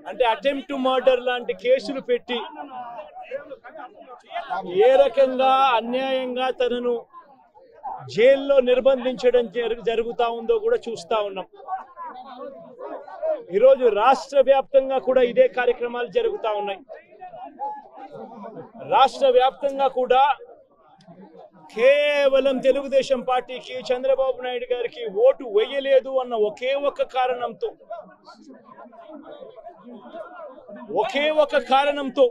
అంటే attempt to murder లాంటి కేసులు పెట్టి ఏ రకంగా అన్యాయంగా తనను జైల్లో నిర్బంధించడం జరుగుతా ఉందో కూడా చూస్తా ఉన్నాం. ఈరోజు రాష్ట్ర వ్యాప్తంగా కూడా ఇదే కార్యక్రమాలు జరుగుతా ఉన్నాయి. రాష్ట్ర వ్యాప్తంగా కూడా కేవలం తెలుగుదేశం పార్టీకి, చంద్రబాబు నాయుడు గారికి ఓటు వేయలేదు అన్న ఒకే ఒక కారణంతో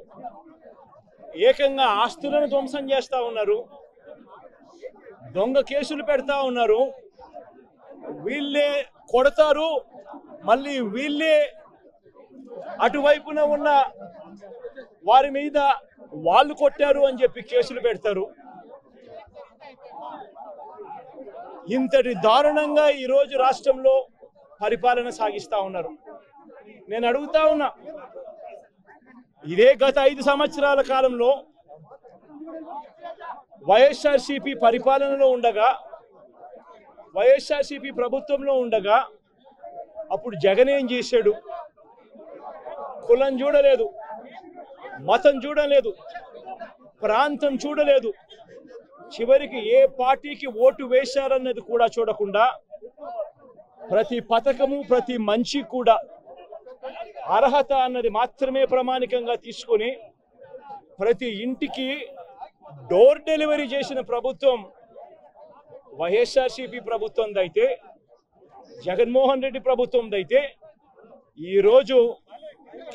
ఏకంగా ఆస్తులను ధ్వంసం చేస్తా ఉన్నారు, దొంగ కేసులు పెడతా ఉన్నారు. వీళ్ళే కొడతారు, మళ్ళీ వీళ్ళే అటువైపున ఉన్న వారి మీద వాళ్ళు కొట్టారు అని చెప్పి కేసులు పెడతారు. ఇంతటి దారుణంగా ఈరోజు రాష్ట్రంలో పరిపాలన సాగిస్తా ఉన్నారు. నేను అడుగుతా ఉన్నా, ఇదే గత 5 సంవత్సరాల కాలంలో వైఎస్ఆర్సీపీ పరిపాలనలో ఉండగా, వైఎస్ఆర్సీపీ ప్రభుత్వంలో ఉండగా అప్పుడు జగన్ ఏం చేశాడు? కులం చూడలేదు, మతం చూడలేదు, ప్రాంతం చూడలేదు, చివరికి ఏ పార్టీకి ఓటు వేశారన్నది కూడా చూడకుండా ప్రతి పథకము, ప్రతి మంచి కూడా అర్హత అన్నది మాత్రమే ప్రామాణికంగా తీసుకొని ప్రతి ఇంటికి డోర్ డెలివరీ చేసిన ప్రభుత్వం వైఎస్ఆర్సీపీ ప్రభుత్వందైతే, జగన్మోహన్ రెడ్డి ప్రభుత్వందైతే ఈరోజు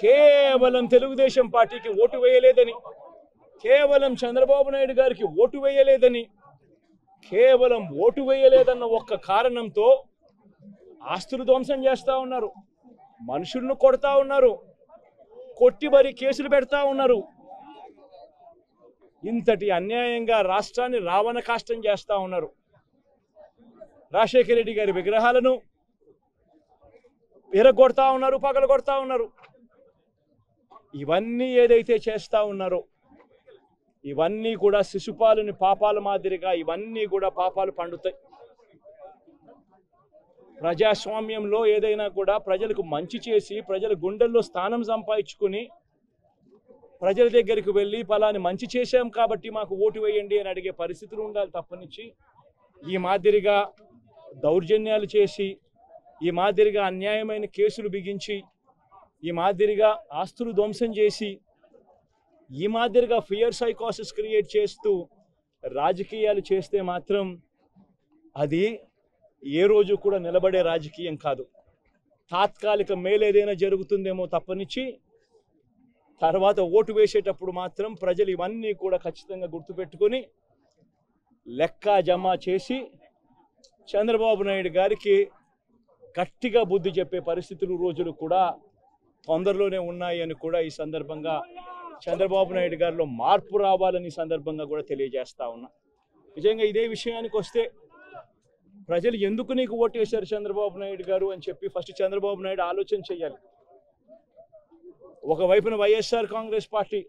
కేవలం తెలుగుదేశం పార్టీకి ఓటు వేయలేదని, కేవలం చంద్రబాబు నాయుడు గారికి ఓటు వేయలేదని, కేవలం ఓటు వేయలేదన్న ఒక్క కారణంతో ఆస్తులు ధ్వంసం చేస్తా ఉన్నారు, మనుషులను కొడతా ఉన్నారు, కొట్టి మరి కేసులు పెడతా ఉన్నారు. ఇంతటి అన్యాయంగా రాష్ట్రాన్ని రావణ కాష్టం చేస్తా ఉన్నారు. రాజశేఖర రెడ్డి గారి విగ్రహాలను విరగొడతా ఉన్నారు, పగలగొడతా ఉన్నారు. ఇవన్నీ ఏదైతే చేస్తా ఉన్నారో ఇవన్నీ కూడా శిశుపాలుని పాపాల మాదిరిగా ఇవన్నీ కూడా పాపాలు పండుతాయి. ప్రజాస్వామ్యంలో ఏదైనా కూడా ప్రజలకు మంచి చేసి, ప్రజల గుండెల్లో స్థానం సంపాదించుకుని, ప్రజల దగ్గరికి వెళ్ళి పలాని మంచి చేశాం కాబట్టి మాకు ఓటు వేయండి అని అడిగే పరిస్థితులు ఉండాలి తప్పనిచ్చి ఈ మాదిరిగా దౌర్జన్యాలు చేసి, ఈ మాదిరిగా అన్యాయమైన కేసులు బిగించి, ఈ మాదిరిగా ఆస్తులు ధ్వంసం చేసి, ఈ మాదిరిగా ఫియర్ సైకోసిస్ క్రియేట్ చేస్తూ రాజకీయాలు చేస్తే మాత్రం అది ఏ రోజు కూడా నిలబడే రాజకీయం కాదు. తాత్కాలిక మేలు ఏదైనా జరుగుతుందేమో తప్పనిచ్చి తర్వాత ఓటు వేసేటప్పుడు మాత్రం ప్రజలు ఇవన్నీ కూడా ఖచ్చితంగా గుర్తుపెట్టుకొని లెక్క జమ చేసి చంద్రబాబు నాయుడు గారికి గట్టిగా బుద్ధి చెప్పే పరిస్థితులు రోజులు కూడా తొందరలోనే ఉన్నాయి అని కూడా ఈ సందర్భంగా చంద్రబాబు నాయుడు గారిలో మార్పు రావాలని సందర్భంగా కూడా తెలియజేస్తా ఉన్నా. నిజంగా ఇదే విషయానికి వస్తే ప్రజలు ఎందుకు నీకు ఓటు వేశారు చంద్రబాబు నాయుడు గారు అని చెప్పి ఫస్ట్ చంద్రబాబు నాయుడు ఆలోచన చేయాలి. ఒకవైపున వైఎస్ఆర్ కాంగ్రెస్ పార్టీ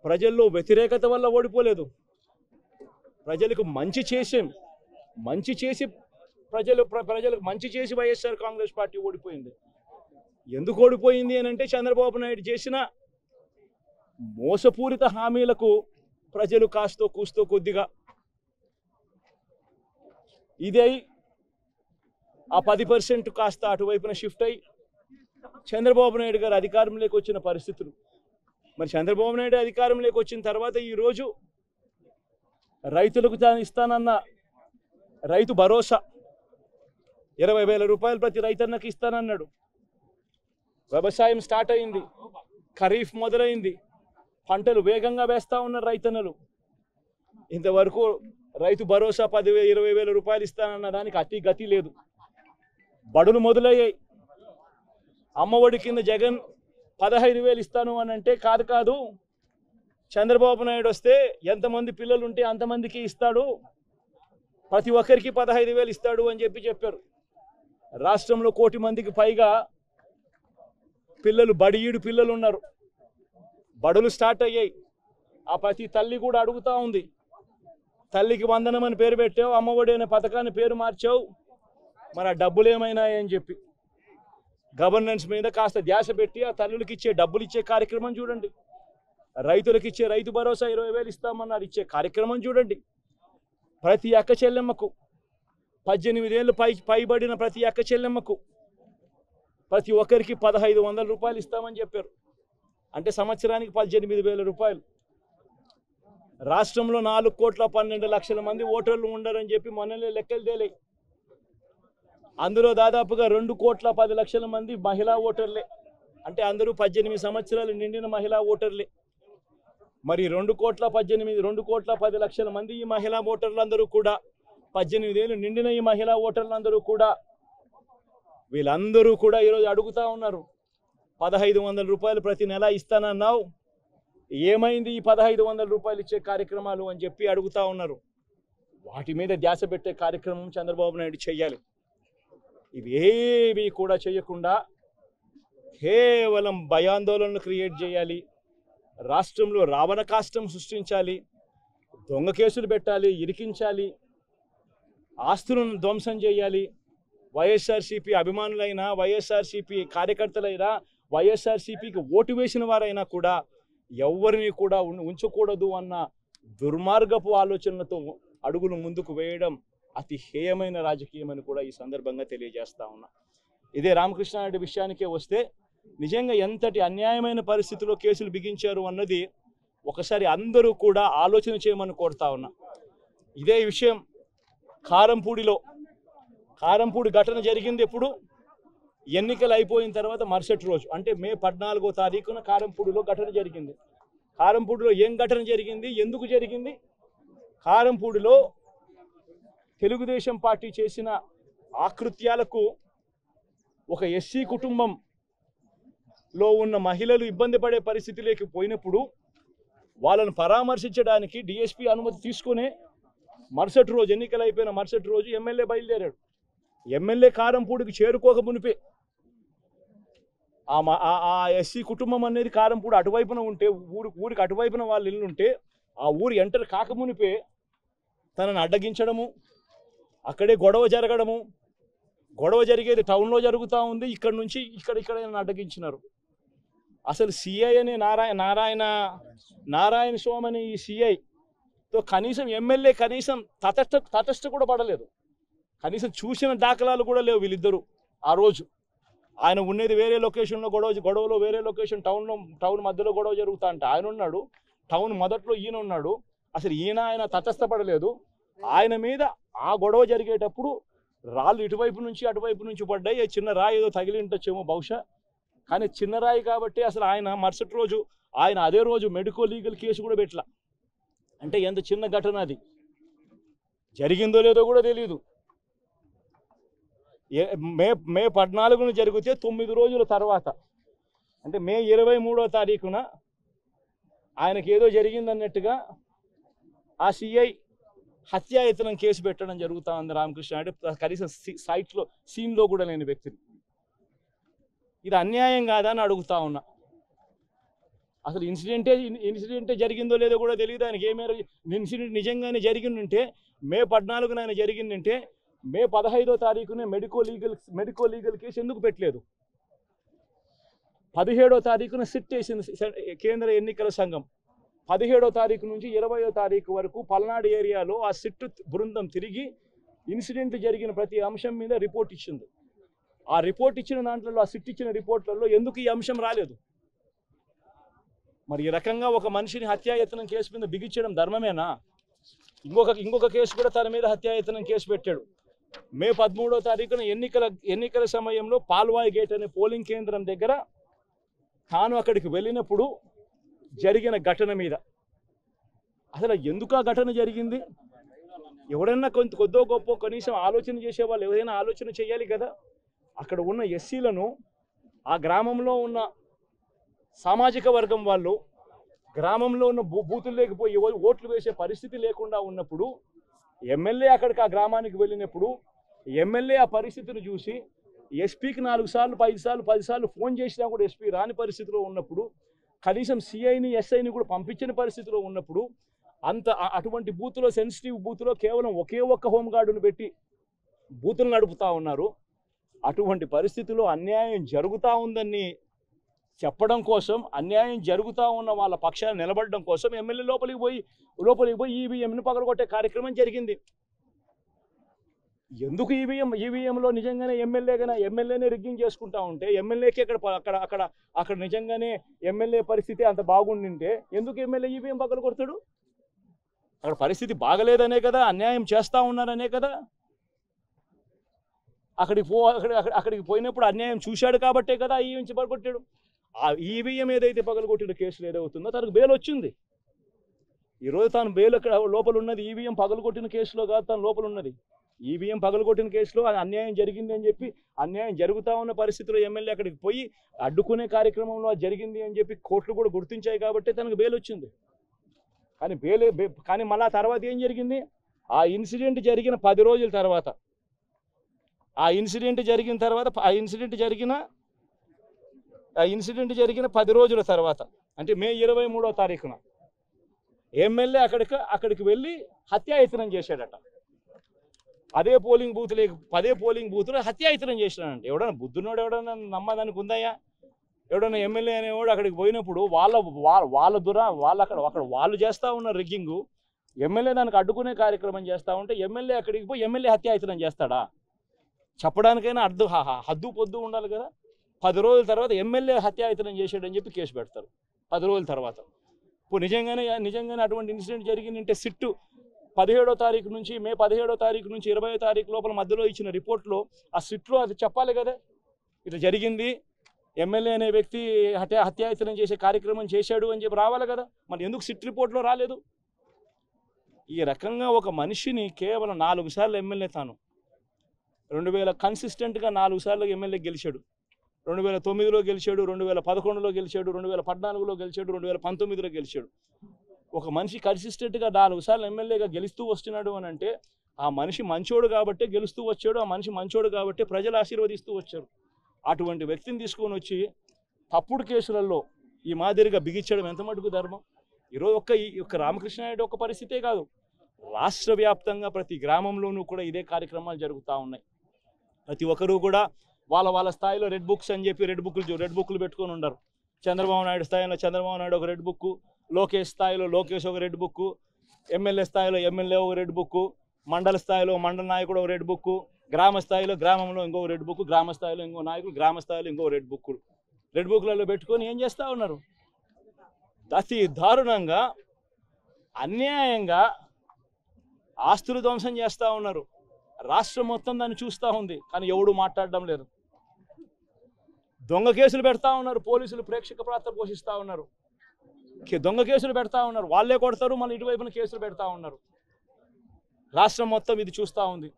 ప్రజల్లో వ్యతిరేకత వల్ల ఓడిపోలేదు, ప్రజలకు మంచి చేసి ప్రజలకు మంచి చేసి వైఎస్ఆర్ కాంగ్రెస్ పార్టీ ఓడిపోయింది. ఎందుకు ఓడిపోయింది అని అంటే చంద్రబాబు నాయుడు చేసిన మోసపూరిత హామీలకు ప్రజలు కాస్తో కూస్తో కొద్దిగా ఇదై ఆ 10% కాస్త అటువైపున షిఫ్ట్ అయ్యి చంద్రబాబు నాయుడు గారు అధికారంలోకి వచ్చిన పరిస్థితులు. మరి చంద్రబాబు నాయుడు అధికారంలోకి వచ్చిన తర్వాత ఈరోజు రైతులకు తాను ఇస్తానన్న రైతు భరోసా 20,000 రూపాయలు ప్రతి రైతన్నకి ఇస్తానన్నాడు. వ్యవసాయం స్టార్ట్ అయింది, ఖరీఫ్ మొదలైంది, పంటలు వేగంగా వేస్తా ఉన్నారు రైతన్నలు. ఇంతవరకు రైతు భరోసా 10,000-20,000 రూపాయలు ఇస్తానన్న దానికి అతి గతి లేదు. బడులు మొదలయ్యాయి. అమ్మఒడి కింద జగన్ 15,000 ఇస్తాను అని అంటే కాదు చంద్రబాబు నాయుడు వస్తే ఎంతమంది పిల్లలు ఉంటే అంతమందికి ఇస్తాడు, ప్రతి ఒక్కరికి 15,000 ఇస్తాడు అని చెప్పారు. రాష్ట్రంలో 1 కోటి మందికి పైగా పిల్లలు, బడియీడు పిల్లలు ఉన్నారు. బడులు స్టార్ట్ అయ్యాయి. ఆ ప్రతి తల్లి కూడా అడుగుతూ ఉంది, తల్లికి వందనం అని పేరు పెట్టావు, అమ్మఒడి అనే పథకాన్ని పేరు మార్చావు, మరి ఆ డబ్బులు ఏమైనాయని చెప్పి గవర్నెన్స్ మీద కాస్త ధ్యాస పెట్టి ఆ తల్లులకి ఇచ్చే డబ్బులు ఇచ్చే కార్యక్రమం చూడండి. రైతులకు ఇచ్చే రైతు భరోసా 20,000 ఇస్తామన్నారు, ఇచ్చే కార్యక్రమం చూడండి. ప్రతి అక్క చెల్లెమ్మకు 18 ఏళ్ళు పైబడిన ప్రతి అక్క చెల్లెమ్మకు ప్రతి ఒక్కరికి 1,500 రూపాయలు ఇస్తామని చెప్పారు. అంటే సంవత్సరానికి 18,000 రూపాయలు. రాష్ట్రంలో 4,12,00,000 మంది ఓటర్లు ఉండరని చెప్పి మొన్ననే లెక్కలు తేలాయి. అందులో దాదాపుగా 2,10,00,000 మంది మహిళా ఓటర్లే. అంటే అందరూ 18 సంవత్సరాలు నిండిన మహిళా ఓటర్లే. మరి 2,10,00,000 మంది ఈ మహిళా ఓటర్లందరూ కూడా 18 ఏళ్ళు నిండిన ఈ మహిళా ఓటర్లందరూ కూడా వీళ్ళందరూ కూడా ఈరోజు అడుగుతా ఉన్నారు, 1,500 రూపాయలు ప్రతి నెల ఇస్తానన్నావు, ఏమైంది ఈ 1,500 రూపాయలు ఇచ్చే కార్యక్రమాలు అని చెప్పి అడుగుతా ఉన్నారు. వాటి మీద ధ్యాస పెట్టే కార్యక్రమం చంద్రబాబు నాయుడు చేయాలి. ఇవేవి కూడా చేయకుండా కేవలం భయాందోళనలు క్రియేట్ చేయాలి, రాష్ట్రంలో రావణ కాష్టం సృష్టించాలి, దొంగ కేసులు పెట్టాలి, ఇరికించాలి, ఆస్తులను ధ్వంసం చేయాలి. వైఎస్ఆర్సీపీ అభిమానులైనా, వైఎస్ఆర్సీపీ కార్యకర్తలైనా, వైఎస్ఆర్సీపీకి ఓటు వేసిన వారైనా కూడా ఎవరిని కూడా ఉంచకూడదు అన్న దుర్మార్గపు ఆలోచనలతో అడుగులు ముందుకు వేయడం అతి హేయమైన రాజకీయమని కూడా ఈ సందర్భంగా తెలియజేస్తా ఉన్నా. ఇదే రామకృష్ణారెడ్డి విషయానికే వస్తే నిజంగా ఎంతటి అన్యాయమైన పరిస్థితిలో కేసులు బిగించారు అన్నది ఒకసారి అందరూ కూడా ఆలోచన చేయమని కోరుతా ఉన్నా. ఇదే విషయం కారంపూడి ఘటన జరిగింది ఎప్పుడు? ఎన్నికలు అయిపోయిన తర్వాత మరుసటి రోజు, అంటే మే 14వ తారీఖున కారంపూడిలో ఘటన జరిగింది. కారంపూడిలో ఏం ఘటన జరిగింది, ఎందుకు జరిగింది? కారంపూడిలో తెలుగుదేశం పార్టీ చేసిన ఆకృత్యాలకు ఒక ఎస్సీ కుటుంబంలో ఉన్న మహిళలు ఇబ్బంది పడే పరిస్థితిలోకి పోయినప్పుడు వాళ్ళను పరామర్శించడానికి డిఎస్పీ అనుమతి తీసుకునే మరుసటి రోజు, ఎన్నికలు అయిపోయిన మరుసటి రోజు ఎమ్మెల్యే బయలుదేరాడు. ఎమ్మెల్యే కారంపూడికి చేరుకోక మునిపే ఆ ఎస్సీ కుటుంబం అనేది కారంపూడి అటువైపున ఉంటే, ఊరికి అటువైపున వాళ్ళ ఇల్లు ఉంటే, ఆ ఊరు ఎంటర్ కాకమునిపే తనను అడ్డగించడము, అక్కడే గొడవ జరగడము, గొడవ జరిగేది టౌన్లో జరుగుతూ ఉంది, ఇక్కడ నుంచి ఇక్కడ అడ్డగించినారు. అసలు సిఐ అనే నారాయణ స్వామి అనే ఈ సిఐతో కనీసం ఎమ్మెల్యే కనీసం తటస్థ కూడా పడలేదు, కనీసం చూసిన దాఖలాలు కూడా లేవు వీళ్ళిద్దరూ. ఆ రోజు ఆయన ఉండేది వేరే లొకేషన్లో, గొడవలో వేరే లొకేషన్, టౌన్ మధ్యలో గొడవ జరుగుతా అంటే ఆయన ఉన్నాడు, టౌన్ మొదట్లో ఈయన ఉన్నాడు. అసలు ఆయన తటస్థపడలేదు. ఆయన మీద ఆ గొడవ జరిగేటప్పుడు రాళ్ళు ఇటువైపు నుంచి అటువైపు నుంచి పడ్డాయి. చిన్న రాయి ఏదో తగిలి ఉండొచ్చేమో బహుశా, కానీ చిన్న రాయి కాబట్టి అసలు ఆయన మరుసటి రోజు అదే రోజు మెడికో లీగల్ కేసు కూడా పెట్టలా. అంటే ఎంత చిన్న ఘటన అది, జరిగిందో లేదో కూడా తెలియదు. మే 14న జరిగితే 9 రోజుల తర్వాత, అంటే మే 23వ తారీఖున ఆయనకి ఏదో జరిగిందన్నట్టుగా ఆ సిఐ హత్యాయత్నం కేసు పెట్టడం జరుగుతూ ఉంది రామకృష్ణ అంటే కనీసం సీన్లో కూడా లేని వ్యక్తిని. ఇది అన్యాయం కాదా అని అడుగుతా ఉన్నా. అసలు ఇన్సిడెంటే జరిగిందో లేదో కూడా తెలియదు ఆయనకి. ఏమేర ఇన్సిడెంట్ నిజంగానే జరిగిందంటే మే 14న ఆయన జరిగిందంటే మే 15వ తారీఖునే మెడికో లీగల్ కేసు ఎందుకు పెట్టలేదు? 17వ తారీఖున సిట్ వేసింది కేంద్ర ఎన్నికల సంఘం. 17వ తారీఖు నుంచి 20వ తారీఖు వరకు పల్నాడు ఏరియాలో ఆ సిట్ బృందం తిరిగి ఇన్సిడెంట్ జరిగిన ప్రతి అంశం మీద రిపోర్ట్ ఇచ్చింది. ఆ రిపోర్ట్ ఇచ్చిన దాంట్లో, ఆ సిట్ ఇచ్చిన రిపోర్ట్లలో ఎందుకు ఈ అంశం రాలేదు? మరి ఈ రకంగా ఒక మనిషిని హత్యాయత్నం కేసు మీద బిగించడం ధర్మమేనా? ఇంకొక కేసు కూడా తన మీద హత్యాయత్నం కేసు పెట్టాడు. మే 13వ తారీఖున ఎన్నికల సమయంలో పాల్వాయి గేట్ అనే పోలింగ్ కేంద్రం దగ్గర తాను అక్కడికి వెళ్ళినప్పుడు జరిగిన ఘటన మీద అసలు ఎందుకు ఆ ఘటన జరిగింది? ఎవడన్నా కొద్దో గొప్ప కనీసం ఆలోచన చేసేవాళ్ళు ఎవరైనా ఆలోచన చేయాలి కదా. అక్కడ ఉన్న ఎస్సీలను, ఆ గ్రామంలో ఉన్న సామాజిక వర్గం వాళ్ళు గ్రామంలో ఉన్న బూతులు లేకపోయి ఓట్లు వేసే పరిస్థితి లేకుండా ఉన్నప్పుడు ఎమ్మెల్యే అక్కడికి ఆ గ్రామానికి వెళ్ళినప్పుడు ఎమ్మెల్యే ఆ పరిస్థితిని చూసి ఎస్పీకి 4 సార్లు 5 సార్లు 10 సార్లు ఫోన్ చేసినా కూడా ఎస్పీ రాని పరిస్థితిలో ఉన్నప్పుడు కనీసం సిఐని ఎస్ఐని కూడా పంపించిన పరిస్థితిలో ఉన్నప్పుడు అటువంటి బూత్లో సెన్సిటివ్ బూత్లో కేవలం ఒకే ఒక్క హోంగార్డును పెట్టి బూతులు నడుపుతా ఉన్నారు. అటువంటి పరిస్థితిలో అన్యాయం జరుగుతూ ఉందని చెప్పడం కోసం, అన్యాయం జరుగుతూ ఉన్న వాళ్ళ పక్షాన్ని నిలబడడం కోసం ఎమ్మెల్యే లోపలికి పోయి ఈవీఎంను పగలగొట్టే కార్యక్రమం జరిగింది. ఎందుకు ఈవీఎంలో నిజంగానే ఎమ్మెల్యేనే రిగ్గింగ్ చేసుకుంటా ఉంటే ఎమ్మెల్యేకి అక్కడ నిజంగానే ఎమ్మెల్యే పరిస్థితి అంత బాగుండింటే ఎందుకు ఎమ్మెల్యే ఈవీఎం పగలగొడతాడు? అక్కడ పరిస్థితి బాగలేదనే కదా, అన్యాయం చేస్తూ ఉన్నారనే కదా. అక్కడికి పోయినప్పుడు అన్యాయం చూశాడు కాబట్టే కదా ఈవీఎం పగలగొట్టాడు. ఆ ఈవీఎం ఏదైతే పగలగొట్టిన కేసులు ఏదవుతుందో తనకు బెయిల్ వచ్చింది. ఈరోజు తాను బెయిల్ అక్కడ లోపల ఉన్నది ఈవీఎం పగలగొట్టిన కేసులో కాదు, తను లోపల ఉన్నది ఈవీఎం పగలగొట్టిన కేసులో. అన్యాయం జరిగింది అని చెప్పి, అన్యాయం జరుగుతూ ఉన్న పరిస్థితిలో ఎమ్మెల్యే అక్కడికి పోయి అడ్డుకునే కార్యక్రమంలో అది జరిగింది అని చెప్పి కోర్టులు కూడా గుర్తించాయి కాబట్టి తనకు బెయిల్ వచ్చింది. కానీ మళ్ళీ తర్వాత ఏం జరిగింది? ఆ ఇన్సిడెంట్ జరిగిన 10 రోజుల తర్వాత, ఆ ఇన్సిడెంట్ జరిగిన 10 రోజుల తర్వాత అంటే మే 23వ తారీఖున ఎమ్మెల్యే అక్కడికి వెళ్ళి హత్యాయత్నం చేశాడట. అదే పోలింగ్ బూత్లో హత్యాయత్నం చేసినాడంటే ఎవడన్నా బుద్ధునోడు ఎవడన్నా నమ్మదానికి ఉందయ్యా? ఎవడన్నా ఎమ్మెల్యే అనేవాడు అక్కడికి పోయినప్పుడు వాళ్ళు చేస్తూ ఉన్న రిగ్గింగు, ఎమ్మెల్యే దానికి అడ్డుకునే కార్యక్రమం చేస్తూ ఉంటే ఎమ్మెల్యే అక్కడికి పోయి ఎమ్మెల్యే హత్యాయత్నం చేస్తాడా? చెప్పడానికైనా హద్దు పొద్దు ఉండాలి కదా. 10 రోజుల తర్వాత ఎమ్మెల్యే హత్యాయత్నం చేశాడని చెప్పి కేసు పెడతారు 10 రోజుల తర్వాత. ఇప్పుడు నిజంగానే అటువంటి ఇన్సిడెంట్ జరిగిందంటే సిట్టు 17వ తారీఖు నుంచి మే 17వ తారీఖు నుంచి 20వ తారీఖు లోపల మధ్యలో ఇచ్చిన రిపోర్ట్లో ఆ సిట్లో అది చెప్పాలి కదా, ఇట్లా జరిగింది, ఎమ్మెల్యే అనే వ్యక్తి హత్యాయత్నం చేసే కార్యక్రమం చేశాడు అని చెప్పి రావాలి కదా. మరి ఎందుకు సిట్ రిపోర్ట్లో రాలేదు? ఈ రకంగా ఒక మనిషిని కేవలం 4 సార్లు ఎమ్మెల్యే తాను 2000 కన్సిస్టెంట్గా 4 సార్లు ఎమ్మెల్యే గెలిచాడు. 2009లో గెలిచాడు, 2011లో గెలిచాడు, 2014లో గెలిచాడు, 2019లో గెలిచాడు. ఒక మనిషి కన్సిస్టెంట్గా 4 సార్లు ఎమ్మెల్యేగా గెలుస్తూ వస్తున్నాడు అని అంటే ఆ మనిషి మంచోడు కాబట్టే గెలుస్తూ వచ్చాడు, ఆ మనిషి మంచోడు కాబట్టే ప్రజలు ఆశీర్వదిస్తూ వచ్చారు. అటువంటి వ్యక్తిని తీసుకొని వచ్చి తప్పుడు కేసులలో ఈ మాదిరిగా బిగించడం ఎంత మటుకు ధర్మం? ఈరోజు ఒక్క రామకృష్ణారెడ్డి ఒక్క పరిస్థితే కాదు, రాష్ట్ర వ్యాప్తంగా ప్రతి గ్రామంలోనూ కూడా ఇదే కార్యక్రమాలు జరుగుతూ ఉన్నాయి. ప్రతి ఒక్కరూ కూడా వాళ్ళ స్థాయిలో రెడ్ బుక్స్ అని చెప్పి రెడ్ బుక్లు పెట్టుకొని ఉన్నారు. చంద్రబాబు నాయుడు స్థాయిలో చంద్రబాబు నాయుడు ఒక రెడ్ బుక్, లోకేష్ స్థాయిలో లోకేష్ ఒక రెడ్ బుక్, ఎమ్మెల్యే స్థాయిలో ఎమ్మెల్యే ఒక రెడ్ బుక్, మండల స్థాయిలో మండల నాయకుడు ఒక రెడ్ బుక్, గ్రామ స్థాయిలో గ్రామంలో ఇంకో రెడ్ బుక్, గ్రామ స్థాయిలో ఇంకో నాయకుడు, గ్రామ స్థాయిలో ఇంకో రెడ్ బుక్లలో పెట్టుకొని ఏం చేస్తూ ఉన్నారు? అతి దారుణంగా అన్యాయంగా ఆస్తులు ధ్వంసం చేస్తూ ఉన్నారు. రాష్ట్రం మొత్తం దాన్ని చూస్తూ ఉంది, కానీ ఎవడు మాట్లాడడం లేదు. దొంగ కేసులు పెడతా ఉన్నారు, పోలీసులు ప్రేక్షక పాత్ర పోషిస్తూ ఉన్నారు. దొంగ కేసులు పెడతా ఉన్నారు, వాళ్ళే కొడతారు, మళ్ళీ ఇటువైపున కేసులు పెడతా ఉన్నారు. రాష్ట్రం మొత్తం ఇది చూస్తూ ఉంది.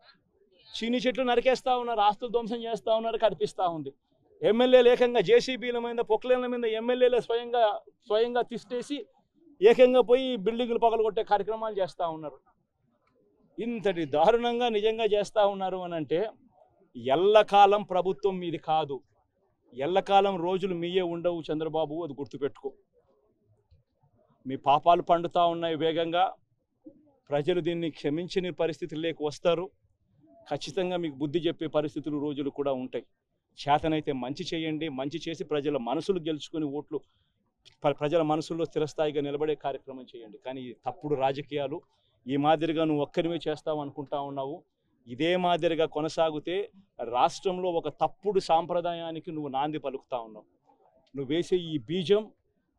చీని చెట్లు నరికేస్తూ ఉన్నారు, ఆస్తులు ధ్వంసం చేస్తూ ఉన్నారు, కనిపిస్తూ ఉంది. ఎమ్మెల్యేలు ఏకంగా జేసీబీల మీద పొక్లేన్ల మీద ఎమ్మెల్యేలు స్వయంగా తిష్టేసి ఏకంగా పోయి బిల్డింగులు పగలగొట్టే కార్యక్రమాలు చేస్తూ ఉన్నారు. ఇంతటి దారుణంగా నిజంగా చేస్తూ ఉన్నారు అని అంటే ఎల్లకాలం ప్రభుత్వం మీది కాదు, ఎల్లకాలం రోజులు మీయే ఉండవు చంద్రబాబు, అది గుర్తుపెట్టుకో. మీ పాపాలు పండుతూ ఉన్నాయి వేగంగా. ప్రజలు దీన్ని క్షమించని పరిస్థితుల్లోకి వస్తారు. ఖచ్చితంగా మీకు బుద్ధి చెప్పే పరిస్థితులు రోజులు కూడా ఉంటాయి. చేతనైతే మంచి చేయండి, మంచి చేసి ప్రజల మనసులు గెలుచుకొని ఓట్లు ప్రజల మనసుల్లో స్థిరస్థాయిగా నిలబడే కార్యక్రమం చేయండి. కానీ తప్పుడు రాజకీయాలు ఈ మాదిరిగా నువ్వు ఒక్కరిమే చేస్తావు అనుకుంటా ఉన్నావు. ఇదే మాదిరిగా కొనసాగితే రాష్ట్రంలో ఒక తప్పుడు సాంప్రదాయానికి నువ్వు నాంది పలుకుతా ఉన్నావు. నువ్వు వేసే ఈ బీజం,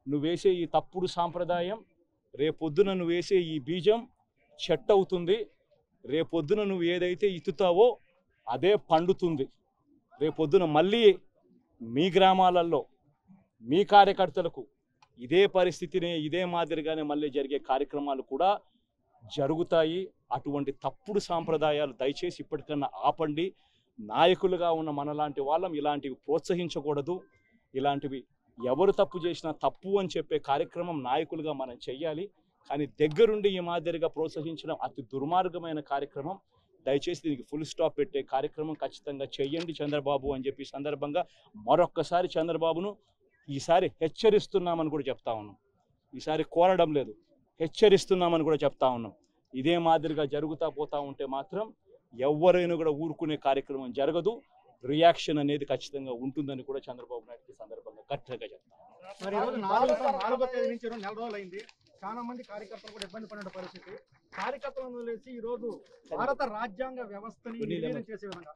నువ్వు వేసే ఈ తప్పుడు సాంప్రదాయం, రేపొద్దున నువ్వు వేసే ఈ బీజం చెట్టు అవుతుంది. రేపొద్దున నువ్వు ఏదైతే ఇత్తుతావో అదే పండుతుంది. రేపొద్దున మళ్ళీ మీ గ్రామాలలో మీ కార్యకర్తలకు ఇదే పరిస్థితిని ఇదే మాదిరిగానే మళ్ళీ జరిగే కార్యక్రమాలు కూడా జరుగుతాయి. అటువంటి తప్పుడు సాంప్రదాయాలు దయచేసి ఇప్పటికన్నా ఆపండి. నాయకులుగా ఉన్న మనలాంటి వాళ్ళం ఇలాంటివి ప్రోత్సహించకూడదు, ఇలాంటివి ఎవరు తప్పు చేసినా తప్పు అని చెప్పే కార్యక్రమం నాయకులుగా మనం చెయ్యాలి. కానీ దగ్గరుండి ఈ మాదిరిగా ప్రోత్సహించడం అతి దుర్మార్గమైన కార్యక్రమం. దయచేసి దీనికి ఫుల్ స్టాప్ పెట్టే కార్యక్రమం ఖచ్చితంగా చెయ్యండి చంద్రబాబు అని చెప్పి సందర్భంగా మరొక్కసారి చంద్రబాబును ఈసారి హెచ్చరిస్తున్నామని కూడా చెప్తా ఉన్నాం. ఈసారి కోరడం లేదు, హెచ్చరిస్తున్నామని కూడా చెప్తా ఉన్నాం. ఇదే మాదిరిగా జరుగుతూ పోతా ఉంటే మాత్రం ఎవరైనా కూడా ఊరుకునే కార్యక్రమం జరగదు. రియాక్షన్ అనేది ఖచ్చితంగా ఉంటుందని కూడా చంద్రబాబు నాయుడుకి సందర్భంగా గట్టిగా చెప్తాం. మరి ఈరోజు 4వ తేదీ నుంచి 2 నెల రోజులు అయింది. చాలా మంది కార్యకర్తలు కూడా ఇబ్బంది పడిన పరిస్థితి. కార్యకర్తలను వదిలేసి ఈ రోజు భారత రాజ్యాంగ వ్యవస్థని నిర్వీర్యం చేసే విధంగా